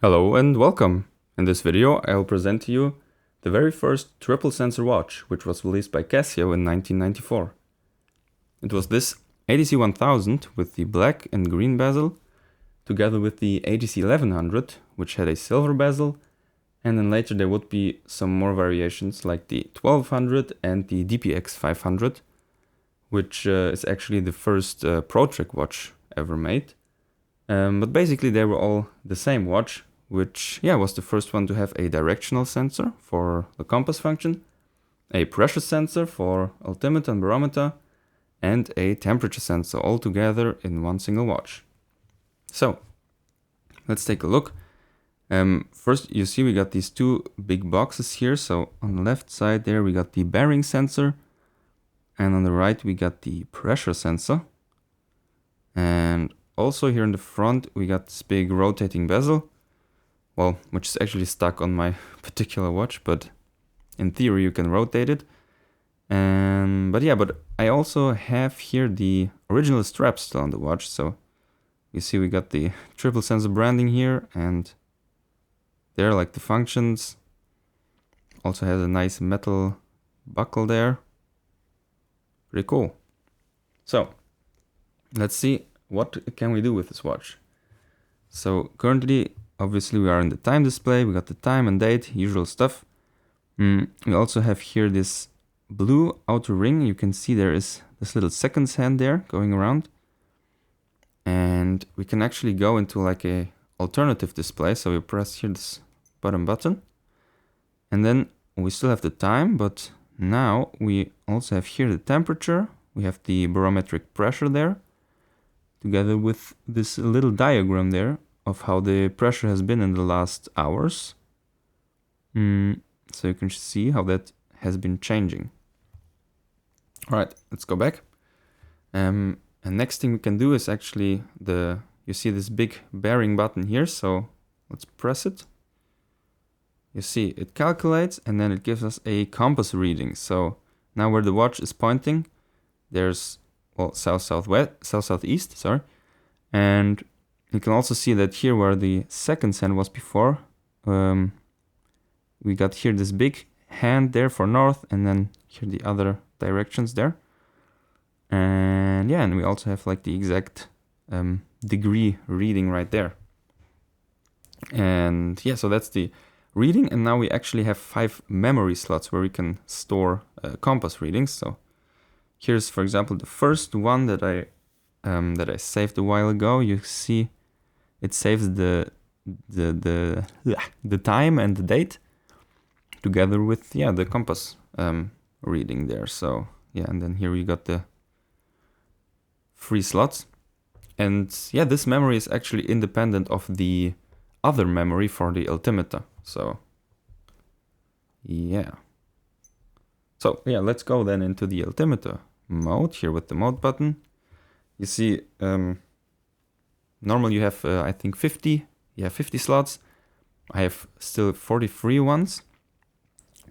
Hello and welcome. In this video I'll present to you the very first triple sensor watch, which was released by Casio in 1994. It was this ATC-1000 with the black and green bezel, together with the ATC-1100, which had a silver bezel, and then later there would be some more variations like the 1200 and the DPX-500, which is actually the first pro-trick watch ever made. But basically they were all the same watch, which was the first one to have a directional sensor for the compass function, a pressure sensor for altimeter and barometer, and a temperature sensor all together in one single watch. So let's take a look. First you see we got these two big boxes here. So on the left side there we got the bearing sensor, and on the right we got the pressure sensor. And also here in the front we got this big rotating bezel, well, which is actually stuck on my particular watch, but in theory you can rotate it. But I also have here the original strap still on the watch. So you see we got the triple sensor branding here, and there, like the functions. Also has a nice metal buckle there. Pretty cool. So let's see what can we do with this watch. So currently, obviously we are in the time display. We got the time and date, usual stuff. We also have here this blue outer ring. You can see there is this little seconds hand there going around. And we can actually go into like a alternative display. So we press here this bottom button. And then we still have the time, but now we also have here the temperature. We have the barometric pressure there, together with this little diagram there of how the pressure has been in the last hours. So you can see how that has been changing. All right, let's go back. And next thing we can do is actually you see this big bearing button here. So let's press it. You see it calculates, and then it gives us a compass reading. So now where the watch is pointing, there's, well, southeast, sorry. And you can also see that here where the seconds hand was before, we got here this big hand there for north, and then here the other directions there. And and we also have like the exact degree reading right there. And so that's the reading. And now we actually have 5 memory slots where we can store compass readings. So here's, for example, the first one that I saved a while ago. You see it saves the time and the date together with the compass reading there. So and then here we got the 3 slots. And this memory is actually independent of the other memory for the altimeter. So let's go then into the altimeter mode here with the mode button. You see, normal you have I think 50 slots. I have still 43 ones.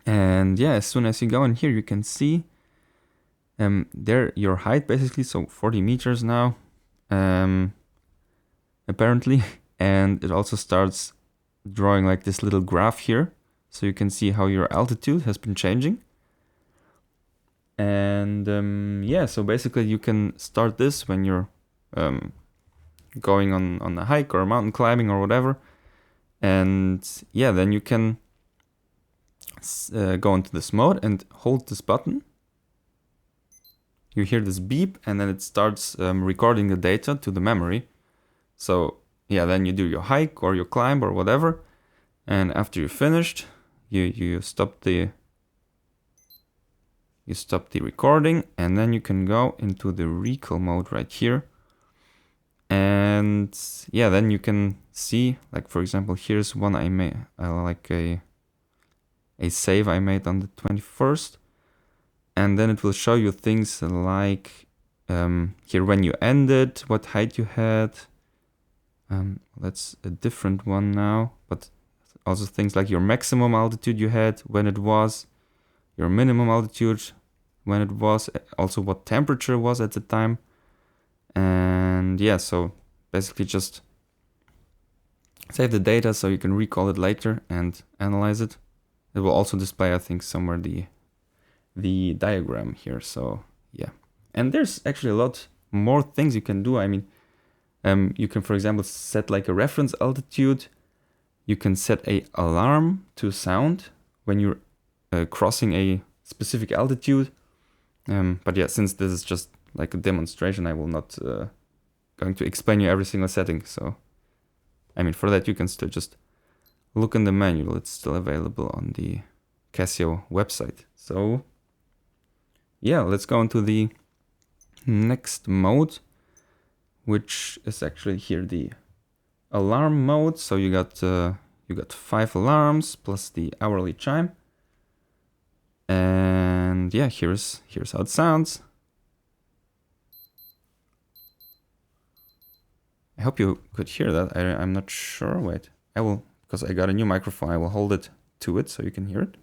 And as soon as you go in here, you can see there your height basically, so 40 meters now, apparently. And it also starts drawing like this little graph here, so you can see how your altitude has been changing. And so basically you can start this when you're going on a hike or mountain climbing or whatever. And then you can go into this mode and hold this button. You hear this beep, and then it starts recording the data to the memory. So then you do your hike or your climb or whatever. And after you're finished, you stop the recording, and then you can go into the recall mode right here. And then you can see, like, for example, here's one I made, like a save I made on the 21st. And then it will show you things like here when you ended, what height you had. That's a different one now, but also things like your maximum altitude you had, when it was, your minimum altitude, when it was, also what temperature was at the time. And so basically just save the data so you can recall it later and analyze it. It will also display, I think, somewhere the diagram here. So yeah, and there's actually a lot more things you can do. I mean, you can, for example, set like a reference altitude. You can set a alarm to sound when you're crossing a specific altitude. But yeah, since this is just like a demonstration, I will not going to explain you every single setting. So I mean, for that you can still just look in the manual. It's still available on the Casio website. So yeah, let's go into the next mode, which is actually here the alarm mode. So you got 5 alarms plus the hourly chime. And yeah, here's how it sounds. I hope you could hear that. I'm not sure. Wait, I will, because I got a new microphone, I will hold it to it so you can hear it.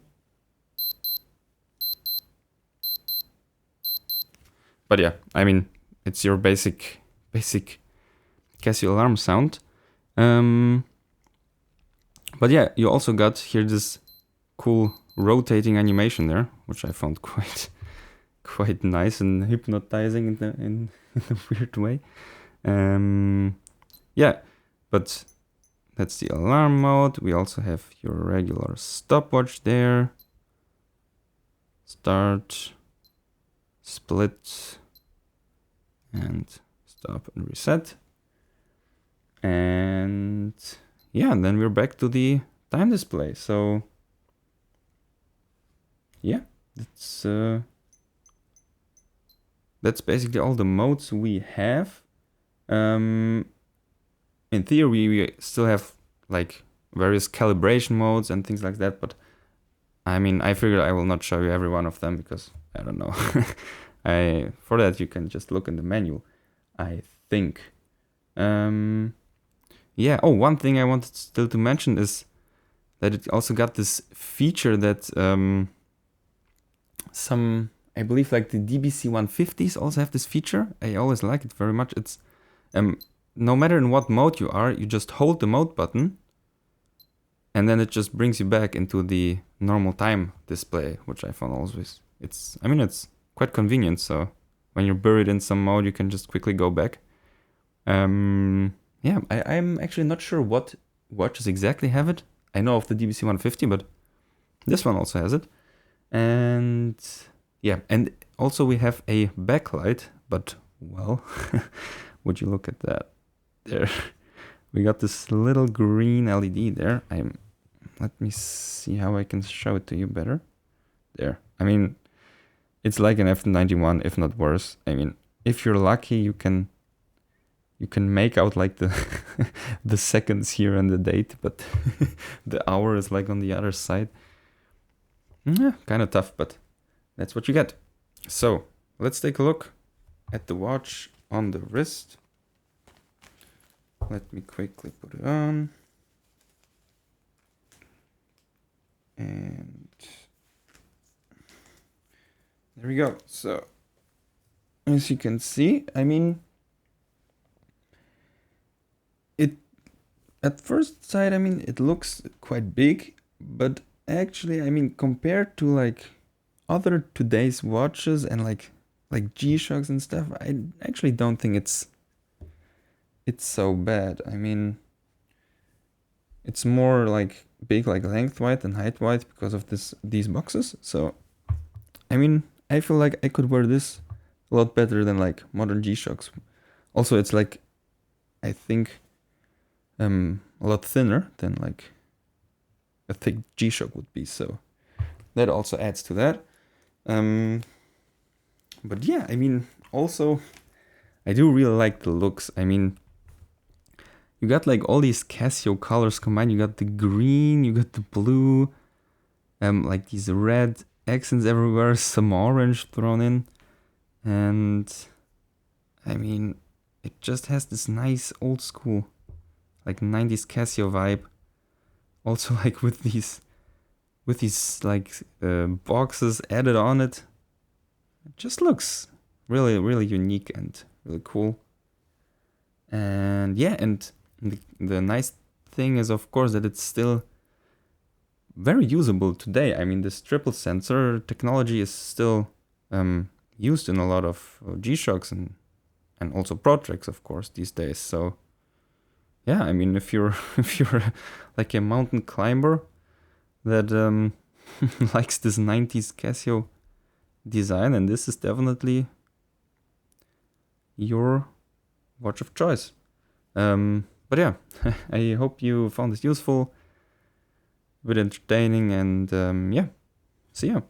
But yeah, I mean, it's your basic Casio alarm sound. But yeah, you also got here this cool rotating animation there, which I found quite nice and hypnotizing in a weird way. Yeah, but that's the alarm mode. We also have your regular stopwatch there. Start, split, and stop and reset. And yeah, and then we're back to the time display. So yeah, that's basically all the modes we have. In theory, we still have like various calibration modes and things like that, but I mean, I figured I will not show you every one of them because I don't know. For that you can just look in the manual, I think. Yeah. Oh, one thing I wanted still to mention is that it also got this feature that I believe like the DBC-150s also have this feature. I always like it very much. It's no matter in what mode you are, you just hold the mode button and then it just brings you back into the normal time display, which I found always, it's quite convenient. So when you're buried in some mode, you can just quickly go back. Yeah, I'm actually not sure what watches exactly have it. I know of the DBC-150, but this one also has it. And yeah, and also we have a backlight, but well, would you look at that? There, we got this little green LED there. Let me see how I can show it to you better. There. I mean, it's like an F91, if not worse. I mean, if you're lucky, you can make out like the the seconds here and the date, but the hour is like on the other side. Yeah, kind of tough, but that's what you get. So let's take a look at the watch on the wrist. Let me quickly put it on. And there we go. So as you can see, I mean, it at first sight, I mean, it looks quite big, but actually, I mean, compared to like other today's watches and like G-Shocks and stuff, I actually don't think it's so bad. I mean, it's more like big, like lengthwise and height-wise because of these boxes. So, I mean, I feel like I could wear this a lot better than like modern G-Shocks. Also, it's like, I think, a lot thinner than like a thick G-Shock would be. So that also adds to that. But yeah, I mean, also, I do really like the looks. I mean, you got like all these Casio colors combined. You got the green, you got the blue, like these red accents everywhere, some orange thrown in. And I mean, it just has this nice old school, like 90s Casio vibe. Also like with these like boxes added on it. It just looks really, really unique and really cool. And yeah, and the nice thing is, of course, that it's still very usable today. I mean, this triple sensor technology is still used in a lot of G-Shocks and also projects, of course, these days. So yeah, I mean, if you're like a mountain climber that likes this 90s Casio design, and this is definitely your watch of choice. But yeah, I hope you found this useful, a bit entertaining, and yeah, see ya.